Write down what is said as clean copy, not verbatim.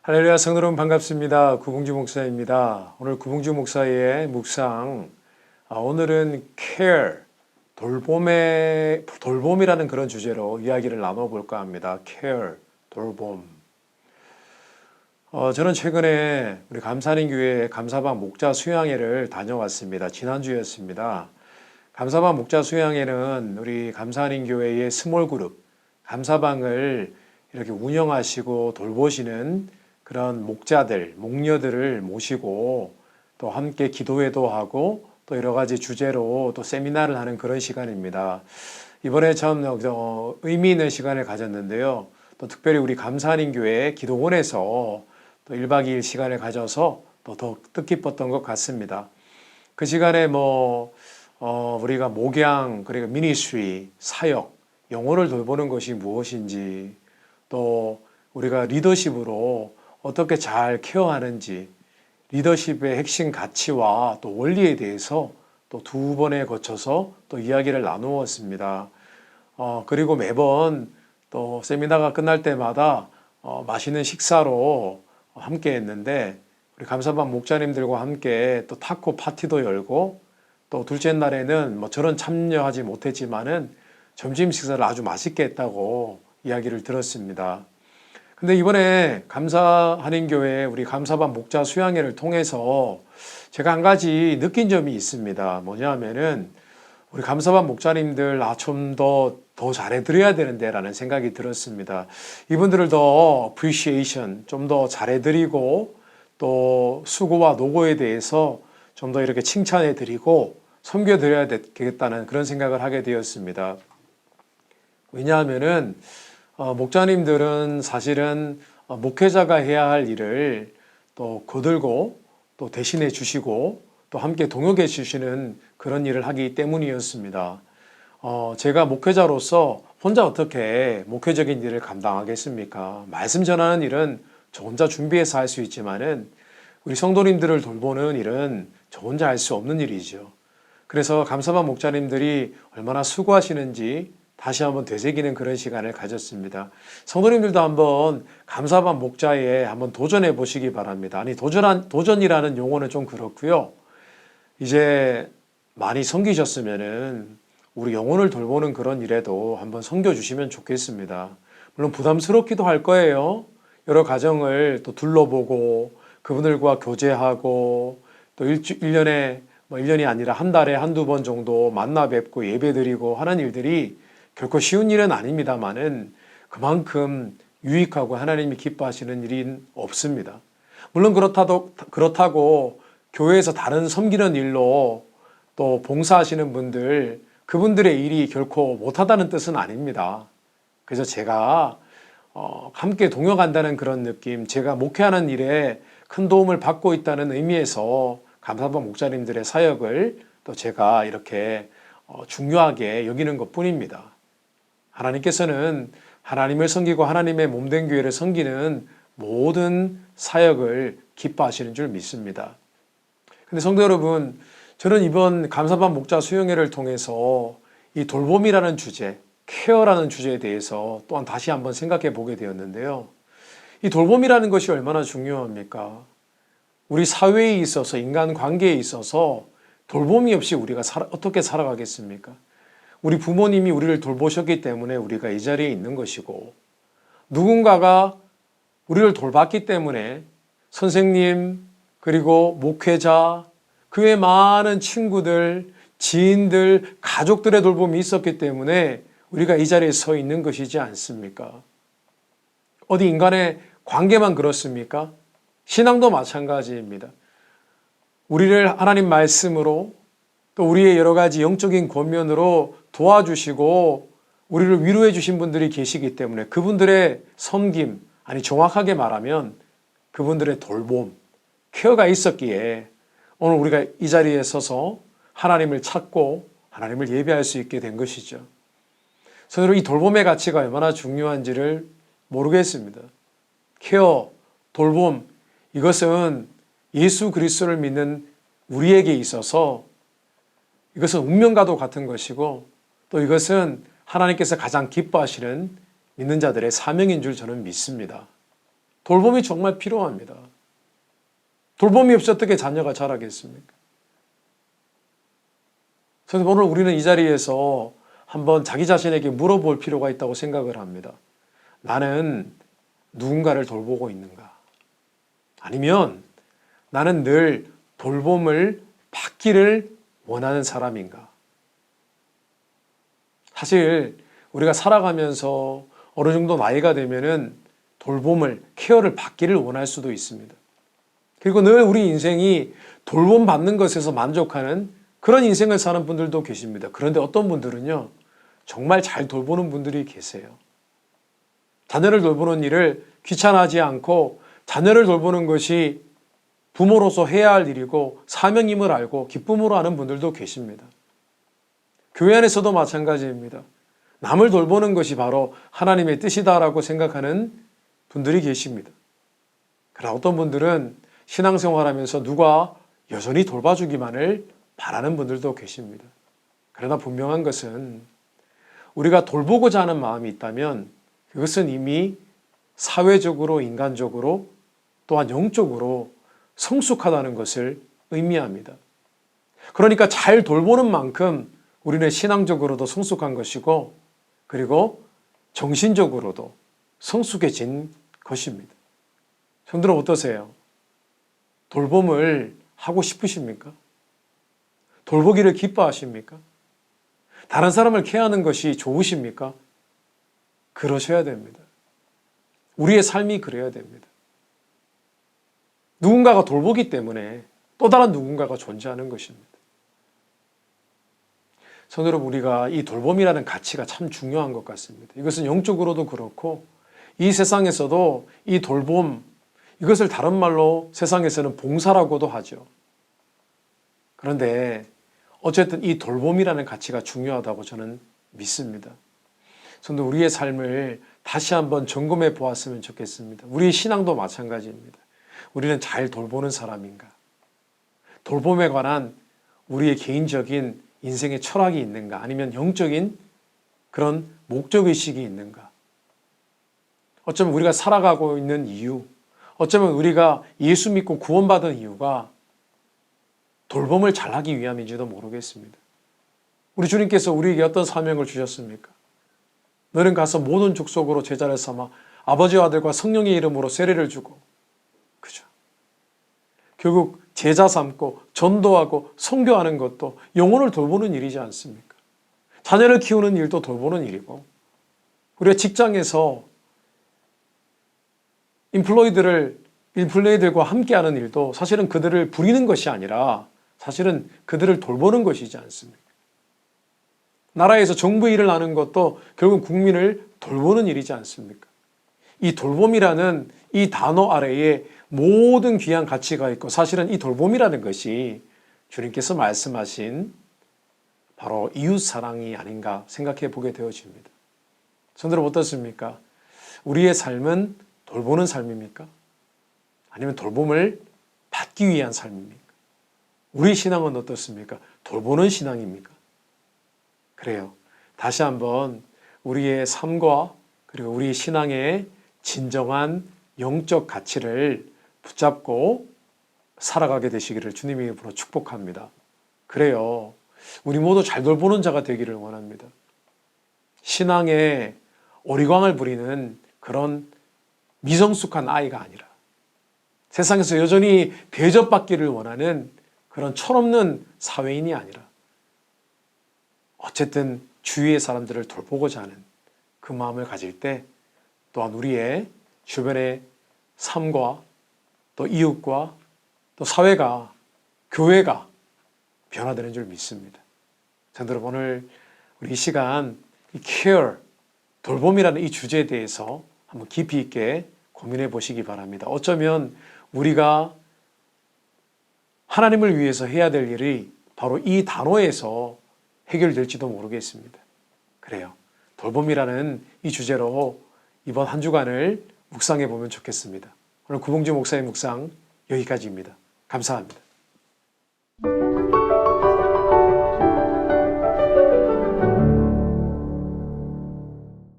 할렐루야, 성도 여러분 반갑습니다. 구봉주 목사입니다. 오늘 구봉주 목사의 묵상, 오늘은 care, 돌봄이라는 그런 주제로 이야기를 나눠볼까 합니다. care, 돌봄. 저는 최근에 우리 감사님 교회 감사방 목자 수양회를 다녀왔습니다. 지난주였습니다. 감사방 목자 수양회는 우리 감사님 교회의 스몰 그룹, 감사방을 이렇게 운영하시고 돌보시는 그런 목자들, 목녀들을 모시고 또 함께 기도회도 하고 또 여러 가지 주제로 또 세미나를 하는 그런 시간입니다. 이번에 참 의미 있는 시간을 가졌는데요. 또 특별히 우리 감사님 교회 기도원에서 또 1박 2일 시간을 가져서 또 더 뜻깊었던 것 같습니다. 그 시간에 우리가 목양, 그리고 미니스트리, 사역, 영혼을 돌보는 것이 무엇인지, 또 우리가 리더십으로 어떻게 잘 케어하는지, 리더십의 핵심 가치와 또 원리에 대해서 또 두 번에 거쳐서 또 이야기를 나누었습니다. 그리고 매번 또 세미나가 끝날 때마다 맛있는 식사로 함께 했는데, 우리 감사방 목자님들과 함께 또 타코 파티도 열고, 또 둘째 날에는 저는 참여하지 못했지만은 점심 식사를 아주 맛있게 했다고 이야기를 들었습니다. 근데 이번에 감사한인 교회 우리 감사방 목자 수양회를 통해서 제가 한 가지 느낀 점이 있습니다. 뭐냐면은 우리 감사방 목자님들 좀 더 잘해드려야 되는데 라는 생각이 들었습니다. 이분들을 더 appreciation, 좀 더 잘해드리고 또 수고와 노고에 대해서 좀 더 이렇게 칭찬해드리고 섬겨드려야 되겠다는 그런 생각을 하게 되었습니다. 왜냐하면은 목자님들은 사실은 목회자가 해야 할 일을 또 거들고 또 대신해 주시고 또 함께 동역해 주시는 그런 일을 하기 때문이었습니다. 제가 목회자로서 혼자 어떻게 목회적인 일을 감당하겠습니까? 말씀 전하는 일은 저 혼자 준비해서 할 수 있지만은 우리 성도님들을 돌보는 일은 저 혼자 할 수 없는 일이죠. 그래서 감사방 목자님들이 얼마나 수고하시는지 다시 한번 되새기는 그런 시간을 가졌습니다. 성도님들도 한번 감사방 목자에 한번 도전해 보시기 바랍니다. 아니, 도전이라는 용어는 좀 그렇고요. 이제 많이 섬기셨으면은 우리 영혼을 돌보는 그런 일에도 한번 섬겨주시면 좋겠습니다. 물론 부담스럽기도 할 거예요. 여러 가정을 또 둘러보고 그분들과 교제하고 또 1년에 1년이 아니라 한 달에 한두 번 정도 만나 뵙고 예배드리고 하는 일들이 결코 쉬운 일은 아닙니다만은 그만큼 유익하고 하나님이 기뻐하시는 일은 없습니다. 물론 그렇다고 교회에서 다른 섬기는 일로 또 봉사하시는 분들, 그분들의 일이 결코 못하다는 뜻은 아닙니다. 그래서 제가 함께 동역한다는 그런 느낌, 제가 목회하는 일에 큰 도움을 받고 있다는 의미에서 감사방 목자님들의 사역을 또 제가 이렇게 중요하게 여기는 것 뿐입니다. 하나님께서는 하나님을 섬기고 하나님의 몸된 교회를 섬기는 모든 사역을 기뻐하시는 줄 믿습니다. 근데 성도 여러분, 저는 이번 감사방 목자 수양회를 통해서 이 돌봄이라는 주제, 케어라는 주제에 대해서 또한 다시 한번 생각해 보게 되었는데요. 이 돌봄이라는 것이 얼마나 중요합니까? 우리 사회에 있어서, 인간관계에 있어서 돌봄이 없이 우리가 어떻게 살아가겠습니까? 우리 부모님이 우리를 돌보셨기 때문에 우리가 이 자리에 있는 것이고, 누군가가 우리를 돌봤기 때문에 선생님, 그리고 목회자, 그 외 많은 친구들, 지인들, 가족들의 돌봄이 있었기 때문에 우리가 이 자리에 서 있는 것이지 않습니까? 어디 인간의 관계만 그렇습니까? 신앙도 마찬가지입니다. 우리를 하나님 말씀으로 또 우리의 여러 가지 영적인 권면으로 도와주시고 우리를 위로해 주신 분들이 계시기 때문에 그분들의 섬김, 아니 정확하게 말하면 그분들의 돌봄, 케어가 있었기에 오늘 우리가 이 자리에 서서 하나님을 찾고 하나님을 예배할 수 있게 된 것이죠. 저는 이 돌봄의 가치가 얼마나 중요한지를 모르겠습니다. 케어, 돌봄, 이것은 예수 그리스도를 믿는 우리에게 있어서 이것은 운명과도 같은 것이고 또 이것은 하나님께서 가장 기뻐하시는 믿는 자들의 사명인 줄 저는 믿습니다. 돌봄이 정말 필요합니다. 돌봄이 없이 어떻게 자녀가 자라겠습니까? 그래서 오늘 우리는 이 자리에서 한번 자기 자신에게 물어볼 필요가 있다고 생각을 합니다. 나는 누군가를 돌보고 있는가? 아니면 나는 늘 돌봄을 받기를 원하는 사람인가? 사실 우리가 살아가면서 어느 정도 나이가 되면은 돌봄을, 케어를 받기를 원할 수도 있습니다. 그리고 늘 우리 인생이 돌봄받는 것에서 만족하는 그런 인생을 사는 분들도 계십니다. 그런데 어떤 분들은요, 정말 잘 돌보는 분들이 계세요. 자녀를 돌보는 일을 귀찮아하지 않고 자녀를 돌보는 것이 부모로서 해야 할 일이고 사명임을 알고 기쁨으로 하는 분들도 계십니다. 교회 안에서도 마찬가지입니다. 남을 돌보는 것이 바로 하나님의 뜻이다라고 생각하는 분들이 계십니다. 그러나 어떤 분들은 신앙생활하면서 누가 여전히 돌봐주기만을 바라는 분들도 계십니다. 그러나 분명한 것은 우리가 돌보고자 하는 마음이 있다면 그것은 이미 사회적으로, 인간적으로, 또한 영적으로 성숙하다는 것을 의미합니다. 그러니까 잘 돌보는 만큼 우리는 신앙적으로도 성숙한 것이고, 그리고 정신적으로도 성숙해진 것입니다. 성도는 어떠세요? 돌봄을 하고 싶으십니까? 돌보기를 기뻐하십니까? 다른 사람을 케어하는 것이 좋으십니까? 그러셔야 됩니다. 우리의 삶이 그래야 됩니다. 누군가가 돌보기 때문에 또 다른 누군가가 존재하는 것입니다. 성도 여러분, 우리가 이 돌봄이라는 가치가 참 중요한 것 같습니다. 이것은 영적으로도 그렇고 이 세상에서도 이 돌봄, 이것을 다른 말로 세상에서는 봉사라고도 하죠. 그런데 어쨌든 이 돌봄이라는 가치가 중요하다고 저는 믿습니다. 성도, 우리의 삶을 다시 한번 점검해 보았으면 좋겠습니다. 우리의 신앙도 마찬가지입니다. 우리는 잘 돌보는 사람인가? 돌봄에 관한 우리의 개인적인 인생의 철학이 있는가? 아니면 영적인 그런 목적의식이 있는가? 어쩌면 우리가 살아가고 있는 이유, 어쩌면 우리가 예수 믿고 구원받은 이유가 돌봄을 잘하기 위함인지도 모르겠습니다. 우리 주님께서 우리에게 어떤 사명을 주셨습니까? 너는 가서 모든 족속으로 제자를 삼아 아버지와 아들과 성령의 이름으로 세례를 주고, 그죠? 결국 제자 삼고 전도하고 선교하는 것도 영혼을 돌보는 일이지 않습니까? 자녀를 키우는 일도 돌보는 일이고, 우리가 직장에서 인플레이들과 함께하는 일도 사실은 그들을 부리는 것이 아니라 사실은 그들을 돌보는 것이지 않습니까? 나라에서 정부 일을 하는 것도 결국 국민을 돌보는 일이지 않습니까? 이 돌봄이라는 이 단어 아래에 모든 귀한 가치가 있고, 사실은 이 돌봄이라는 것이 주님께서 말씀하신 바로 이웃사랑이 아닌가 생각해 보게 되어집니다. 성도들 어떻습니까? 우리의 삶은 돌보는 삶입니까? 아니면 돌봄을 받기 위한 삶입니까? 우리 신앙은 어떻습니까? 돌보는 신앙입니까? 그래요. 다시 한번 우리의 삶과 그리고 우리 신앙의 진정한 영적 가치를 붙잡고 살아가게 되시기를 주님의 이름으로 축복합니다. 그래요. 우리 모두 잘 돌보는 자가 되기를 원합니다. 신앙에 어리광을 부리는 그런 미성숙한 아이가 아니라 세상에서 여전히 대접받기를 원하는 그런 철없는 사회인이 아니라 어쨌든 주위의 사람들을 돌보고자 하는 그 마음을 가질 때 또한 우리의 주변의 삶과 또 이웃과 또 사회가, 교회가 변화되는 줄 믿습니다. 성도 여러분, 오늘 우리 이 시간 이 care, 돌봄이라는 이 주제에 대해서 한번 깊이 있게 고민해 보시기 바랍니다. 어쩌면 우리가 하나님을 위해서 해야 될 일이 바로 이 단어에서 해결될지도 모르겠습니다. 그래요. 돌봄이라는 이 주제로 이번 한 주간을 묵상해 보면 좋겠습니다. 오늘 구봉주 목사의 묵상 여기까지입니다. 감사합니다.